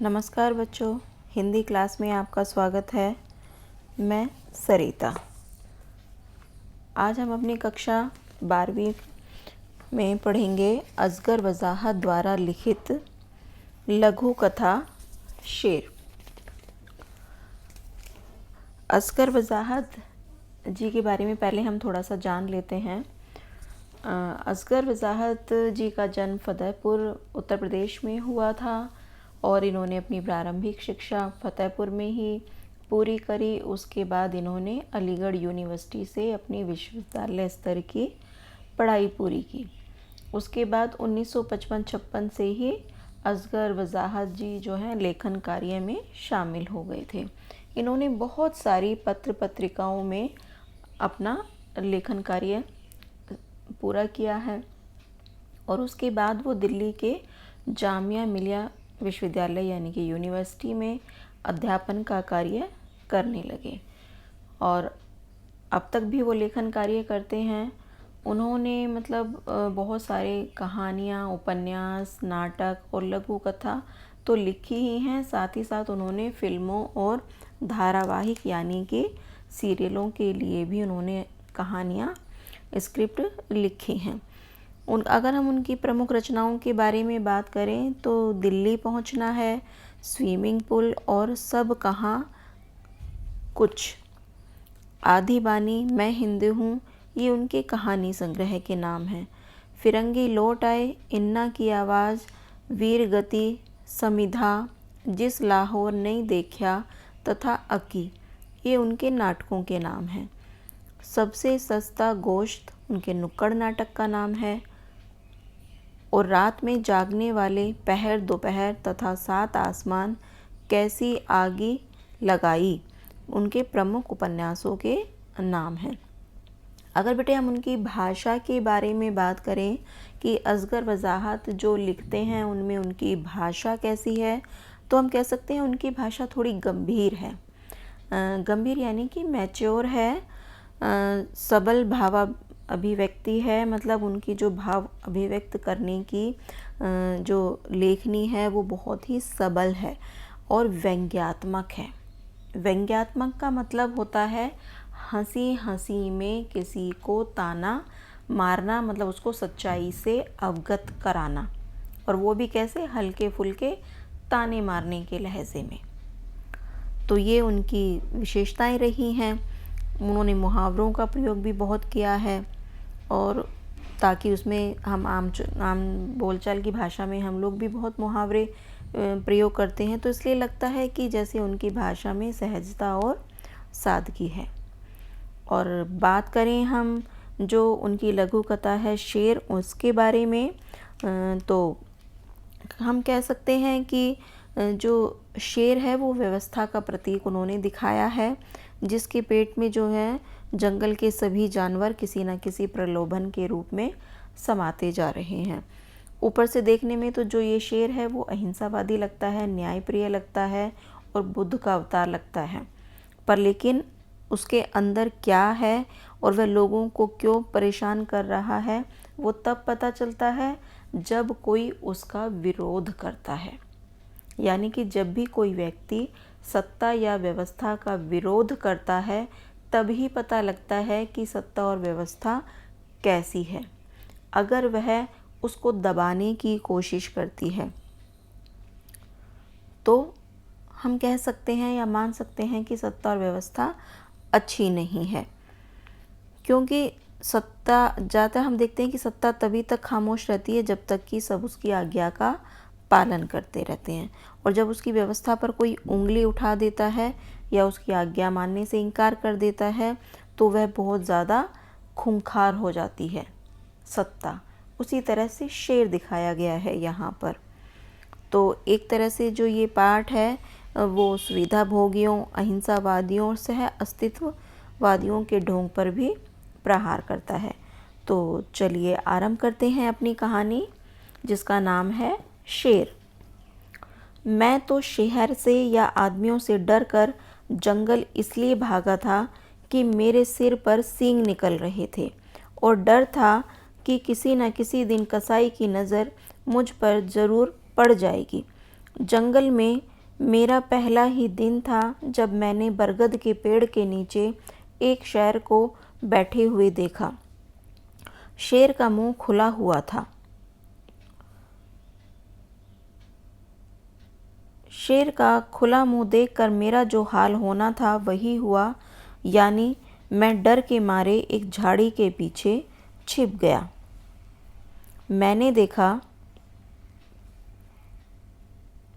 नमस्कार बच्चों, हिंदी क्लास में आपका स्वागत है। मैं सरिता। आज हम अपनी कक्षा 12वीं में पढ़ेंगे असगर वजाहत द्वारा लिखित लघु कथा शेर। असगर वजाहत जी के बारे में पहले हम थोड़ा सा जान लेते हैं। असगर वजाहत जी का जन्म फतेहपुर उत्तर प्रदेश में हुआ था और इन्होंने अपनी प्रारंभिक शिक्षा फतेहपुर में ही पूरी करी। उसके बाद इन्होंने अलीगढ़ यूनिवर्सिटी से अपनी विश्वविद्यालय स्तर की पढ़ाई पूरी की। उसके बाद 1955-56 से ही असगर वजाहत जी जो है लेखन कार्य में शामिल हो गए थे। इन्होंने बहुत सारी पत्र पत्रिकाओं में अपना लेखन कार्य पूरा किया है और उसके बाद वो दिल्ली के जामिया मिलिया विश्वविद्यालय यानी कि यूनिवर्सिटी में अध्यापन का कार्य करने लगे और अब तक भी वो लेखन कार्य करते हैं। उन्होंने बहुत सारे कहानियाँ, उपन्यास, नाटक और लघु कथा तो लिखी ही हैं, साथ ही साथ उन्होंने फिल्मों और धारावाहिक यानी कि सीरियलों के लिए भी उन्होंने कहानियाँ, स्क्रिप्ट लिखी हैं। अगर हम उनकी प्रमुख रचनाओं के बारे में बात करें तो दिल्ली पहुंचना है, स्विमिंग पूल और सब कहाँ कुछ, आधी बानी, मैं हिंदू हूँ, ये उनके कहानी संग्रह के नाम हैं। फिरंगी लौट आए, इन्ना की आवाज़, वीर गति, समिधा, जिस लाहौर नहीं देखा तथा अकी, ये उनके नाटकों के नाम हैं। सबसे सस्ता गोश्त उनके नुक्कड़ नाटक का नाम है और रात में जागने वाले, पहर दोपहर तथा सात आसमान, कैसी आगी लगाई, उनके प्रमुख उपन्यासों के नाम हैं। अगर बेटे हम उनकी भाषा के बारे में बात करें कि असगर वजाहत जो लिखते हैं उनमें उनकी भाषा कैसी है, तो हम कह सकते हैं उनकी भाषा थोड़ी गंभीर है। गंभीर यानी कि मैच्योर है, सबल भाव अभिव्यक्ति है। उनकी जो भाव अभिव्यक्त करने की जो लेखनी है वो बहुत ही सबल है और व्यंग्यात्मक है। व्यंग्यात्मक का मतलब होता है हंसी हंसी में किसी को ताना मारना, उसको सच्चाई से अवगत कराना, और वो भी कैसे, हल्के फुल्के ताने मारने के लहजे में। तो ये उनकी विशेषताएं रही हैं। उन्होंने मुहावरों का प्रयोग भी बहुत किया है और ताकि उसमें हम आम बोलचाल की भाषा में हम लोग भी बहुत मुहावरे प्रयोग करते हैं, तो इसलिए लगता है कि जैसे उनकी भाषा में सहजता और सादगी है। और बात करें हम जो उनकी लघु कथा है शेर, उसके बारे में, तो हम कह सकते हैं कि जो शेर है वो व्यवस्था का प्रतीक उन्होंने दिखाया है, जिसके पेट में जो है जंगल के सभी जानवर किसी न किसी प्रलोभन के रूप में समाते जा रहे हैं। ऊपर से देखने में तो जो ये शेर है वो अहिंसावादी लगता है, न्यायप्रिय लगता है और बुद्ध का अवतार लगता है, पर लेकिन उसके अंदर क्या है और वह लोगों को क्यों परेशान कर रहा है वो तब पता चलता है जब कोई उसका विरोध करता है। यानी कि जब भी कोई व्यक्ति सत्ता या व्यवस्था का विरोध करता है तभी पता लगता है कि सत्ता और व्यवस्था कैसी है। अगर वह उसको दबाने की कोशिश करती है तो हम कह सकते हैं या मान सकते हैं कि सत्ता और व्यवस्था अच्छी नहीं है, क्योंकि सत्ता, ज़्यादातर हम देखते हैं कि सत्ता तभी तक खामोश रहती है जब तक कि सब उसकी आज्ञा का पालन करते रहते हैं, और जब उसकी व्यवस्था पर कोई उंगली उठा देता है या उसकी आज्ञा मानने से इनकार कर देता है तो वह बहुत ज़्यादा खूंखार हो जाती है सत्ता। उसी तरह से शेर दिखाया गया है यहाँ पर। तो एक तरह से जो ये पाठ है वो सुविधा भोगियों, अहिंसावादियों और सह अस्तित्ववादियों के ढोंग पर भी प्रहार करता है। तो चलिए आरंभ करते हैं अपनी कहानी, जिसका नाम है शेर। मैं तो शहर से या आदमियों से डर कर जंगल इसलिए भागा था कि मेरे सिर पर सींग निकल रहे थे और डर था कि किसी न किसी दिन कसाई की नज़र मुझ पर ज़रूर पड़ जाएगी। जंगल में मेरा पहला ही दिन था जब मैंने बरगद के पेड़ के नीचे एक शेर को बैठे हुए देखा। शेर का मुंह खुला हुआ था। शेर का खुला मुंह देखकर मेरा जो हाल होना था वही हुआ, यानी मैं डर के मारे एक झाड़ी के पीछे छिप गया। मैंने देखा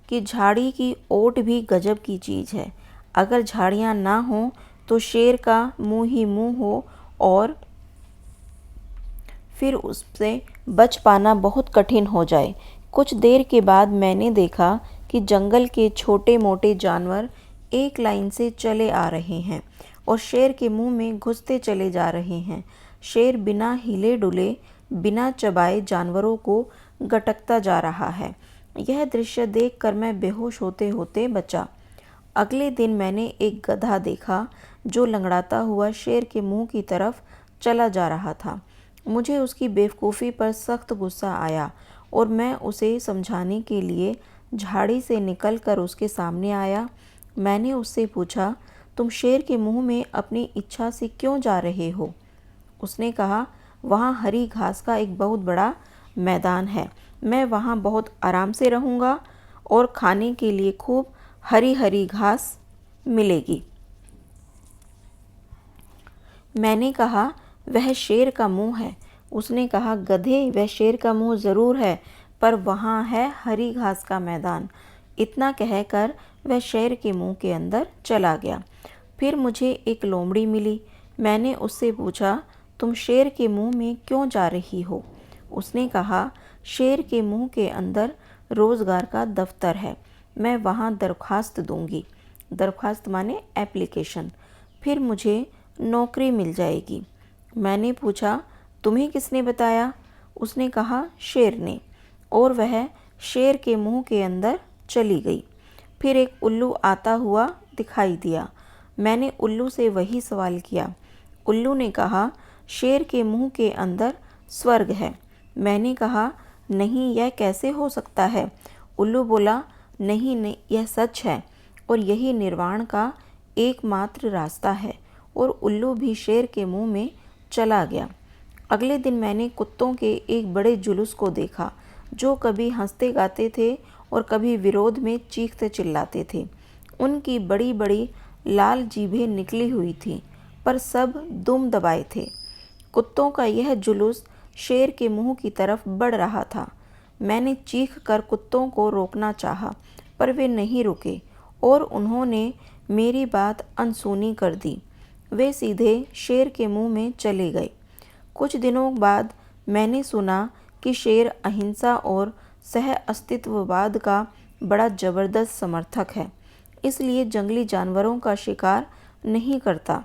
कि झाड़ी की ओट भी गजब की चीज़ है। अगर झाड़ियाँ ना हों तो शेर का मुंह ही मुंह हो और फिर उससे बच पाना बहुत कठिन हो जाए। कुछ देर के बाद मैंने देखा कि जंगल के छोटे मोटे जानवर एक लाइन से चले आ रहे हैं और शेर के मुंह में घुसते चले जा रहे हैं। शेर बिना हिले डुले, बिना चबाए जानवरों को गटकता जा रहा है। यह दृश्य देखकर मैं बेहोश होते होते बचा। अगले दिन मैंने एक गधा देखा जो लंगड़ाता हुआ शेर के मुंह की तरफ चला जा रहा था। मुझे उसकी बेवकूफ़ी पर सख्त गुस्सा आया और मैं उसे समझाने के लिए झाड़ी से निकलकर उसके सामने आया। मैंने उससे पूछा, तुम शेर के मुंह में अपनी इच्छा से क्यों जा रहे हो? उसने कहा, वहाँ हरी घास का एक बहुत बड़ा मैदान है। मैं वहाँ बहुत आराम से रहूँगा और खाने के लिए खूब हरी हरी घास मिलेगी। मैंने कहा, वह शेर का मुंह है। उसने कहा, गधे, वह शेर का मुंह ज़रूर है, पर वहाँ है हरी घास का मैदान। इतना कहकर वह शेर के मुंह के अंदर चला गया। फिर मुझे एक लोमड़ी मिली। मैंने उससे पूछा, तुम शेर के मुंह में क्यों जा रही हो? उसने कहा, शेर के मुंह के अंदर रोज़गार का दफ्तर है, मैं वहाँ दरख्वास्त दूंगी। दरख्वास्त माने एप्लीकेशन। फिर मुझे नौकरी मिल जाएगी। मैंने पूछा, तुम्हें किसने बताया? उसने कहा, शेर ने। और वह शेर के मुंह के अंदर चली गई। फिर एक उल्लू आता हुआ दिखाई दिया। मैंने उल्लू से वही सवाल किया। उल्लू ने कहा, शेर के मुंह के अंदर स्वर्ग है। मैंने कहा, नहीं, यह कैसे हो सकता है? उल्लू बोला, नहीं नहीं, यह सच है और यही निर्वाण का एकमात्र रास्ता है। और उल्लू भी शेर के मुंह में चला गया। अगले दिन मैंने कुत्तों के एक बड़े जुलूस को देखा, जो कभी हंसते गाते थे और कभी विरोध में चीखते चिल्लाते थे। उनकी बड़ी बड़ी लाल जीभें निकली हुई थीं, पर सब दुम दबाए थे। कुत्तों का यह जुलूस शेर के मुंह की तरफ बढ़ रहा था। मैंने चीख कर कुत्तों को रोकना चाहा, पर वे नहीं रुके और उन्होंने मेरी बात अनसुनी कर दी। वे सीधे शेर के मुंह में चले गए। कुछ दिनों बाद मैंने सुना कि शेर अहिंसा और सह अस्तित्ववाद का बड़ा ज़बरदस्त समर्थक है, इसलिए जंगली जानवरों का शिकार नहीं करता।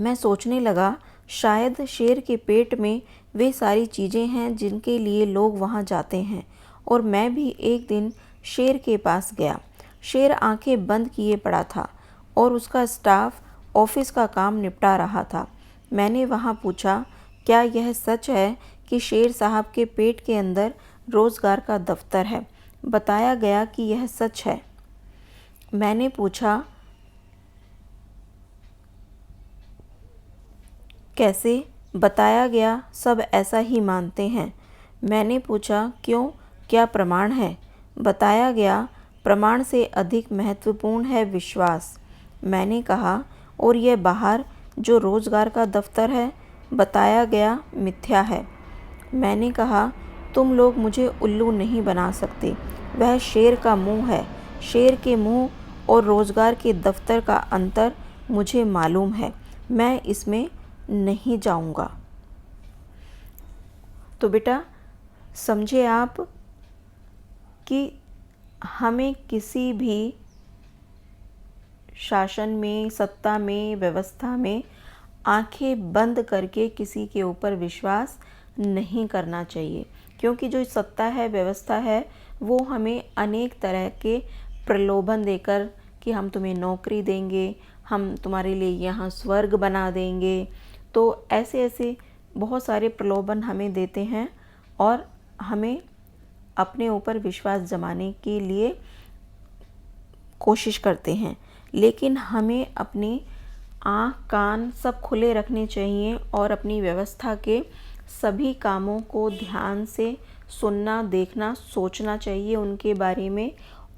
मैं सोचने लगा, शायद शेर के पेट में वे सारी चीज़ें हैं जिनके लिए लोग वहाँ जाते हैं, और मैं भी एक दिन शेर के पास गया। शेर आंखें बंद किए पड़ा था और उसका स्टाफ ऑफिस का काम निपटा रहा था। मैंने वहाँ पूछा, क्या यह सच है कि शेर साहब के पेट के अंदर रोज़गार का दफ्तर है? बताया गया कि यह सच है। मैंने पूछा, कैसे? बताया गया, सब ऐसा ही मानते हैं। मैंने पूछा, क्यों, क्या प्रमाण है? बताया गया, प्रमाण से अधिक महत्वपूर्ण है विश्वास। मैंने कहा, और यह बाहर जो रोज़गार का दफ्तर है? बताया गया, मिथ्या है। मैंने कहा, तुम लोग मुझे उल्लू नहीं बना सकते। वह शेर का मुंह है। शेर के मुंह और रोज़गार के दफ्तर का अंतर मुझे मालूम है। मैं इसमें नहीं जाऊंगा। तो बेटा, समझे आप कि हमें किसी भी शासन में, सत्ता में, व्यवस्था में आंखें बंद करके किसी के ऊपर विश्वास नहीं करना चाहिए, क्योंकि जो सत्ता है, व्यवस्था है, वो हमें अनेक तरह के प्रलोभन देकर कि हम तुम्हें नौकरी देंगे, हम तुम्हारे लिए यहाँ स्वर्ग बना देंगे, तो ऐसे ऐसे बहुत सारे प्रलोभन हमें देते हैं और हमें अपने ऊपर विश्वास जमाने के लिए कोशिश करते हैं, लेकिन हमें अपने आँख कान सब खुले रखने चाहिए और अपनी व्यवस्था के सभी कामों को ध्यान से सुनना, देखना, सोचना चाहिए उनके बारे में,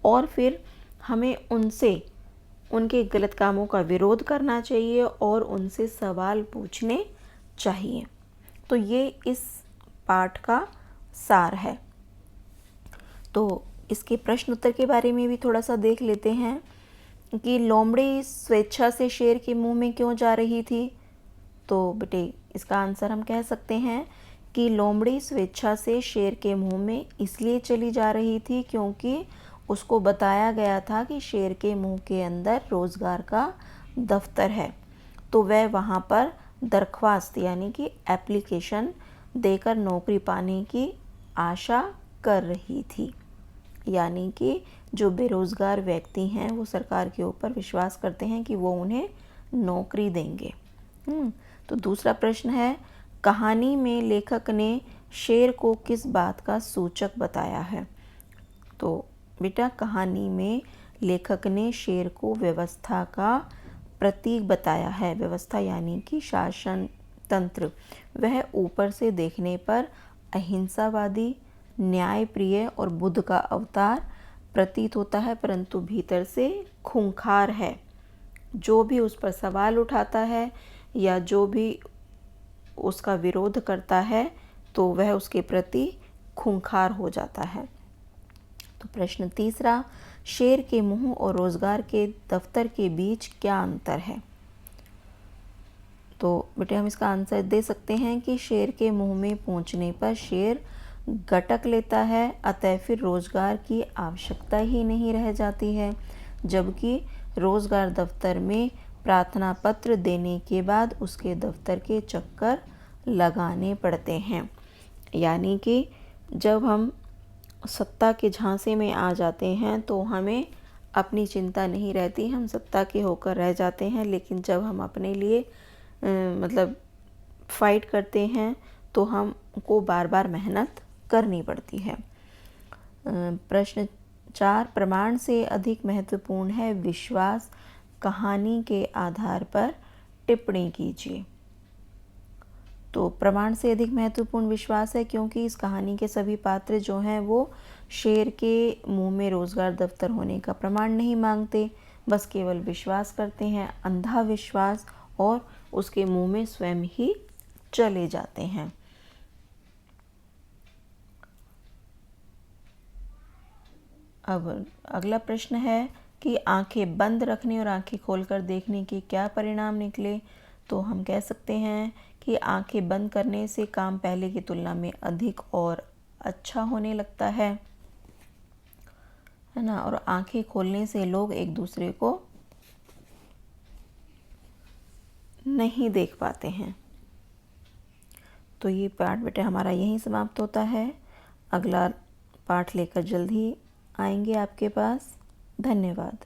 और फिर हमें उनसे उनके गलत कामों का विरोध करना चाहिए और उनसे सवाल पूछने चाहिए। तो ये इस पाठ का सार है। तो इसके प्रश्न उत्तर के बारे में भी थोड़ा सा देख लेते हैं कि लोमड़ी स्वेच्छा से शेर के मुंह में क्यों जा रही थी। तो बेटे इसका आंसर हम कह सकते हैं कि लोमड़ी स्वेच्छा से शेर के मुंह में इसलिए चली जा रही थी क्योंकि उसको बताया गया था कि शेर के मुंह के अंदर रोज़गार का दफ्तर है। तो वह वहाँ पर दरख्वास्त यानी कि एप्लीकेशन देकर नौकरी पाने की आशा कर रही थी। यानी कि जो बेरोज़गार व्यक्ति हैं वो सरकार के ऊपर विश्वास करते हैं कि वो उन्हें नौकरी देंगे। तो दूसरा प्रश्न है, कहानी में लेखक ने शेर को किस बात का सूचक बताया है। तो बेटा कहानी में लेखक ने शेर को व्यवस्था का प्रतीक बताया है। व्यवस्था यानी कि शासन तंत्र। वह ऊपर से देखने पर अहिंसावादी, न्यायप्रिय और बुद्ध का अवतार प्रतीत होता है, परंतु भीतर से खूंखार है। जो भी उस पर सवाल उठाता है या जो भी उसका विरोध करता है तो वह उसके प्रति खूंखार हो जाता है। तो प्रश्न तीसरा, शेर के मुंह और रोजगार के दफ्तर के बीच क्या अंतर है। तो बेटे हम इसका आंसर दे सकते हैं कि शेर के मुंह में पहुंचने पर शेर गटक लेता है, अतः फिर रोजगार की आवश्यकता ही नहीं रह जाती है, जबकि रोजगार दफ्तर में प्रार्थना पत्र देने के बाद उसके दफ्तर के चक्कर लगाने पड़ते हैं। यानी कि जब हम सत्ता के झांसे में आ जाते हैं तो हमें अपनी चिंता नहीं रहती, हम सत्ता के होकर रह जाते हैं, लेकिन जब हम अपने लिए मतलब फाइट करते हैं तो हमको बार बार मेहनत करनी पड़ती है। प्रश्न 4, प्रमाण से अधिक महत्वपूर्ण है विश्वास। कहानी के आधार पर टिप्पणी कीजिए। तो प्रमाण से अधिक महत्वपूर्ण विश्वास है क्योंकि इस कहानी के सभी पात्र जो हैं वो शेर के मुंह में रोजगार दफ्तर होने का प्रमाण नहीं मांगते, बस केवल विश्वास करते हैं, अंधा विश्वास, और उसके मुंह में स्वयं ही चले जाते हैं। अब अगला प्रश्न है कि आंखें बंद रखने और आंखें खोलकर देखने के क्या परिणाम निकले। तो हम कह सकते हैं कि आंखें बंद करने से काम पहले की तुलना में अधिक और अच्छा होने लगता है ना, और आंखें खोलने से लोग एक दूसरे को नहीं देख पाते हैं। तो ये पाठ बेटे हमारा यहीं समाप्त होता है। अगला पाठ लेकर जल्द ही आएंगे आपके पास। धन्यवाद।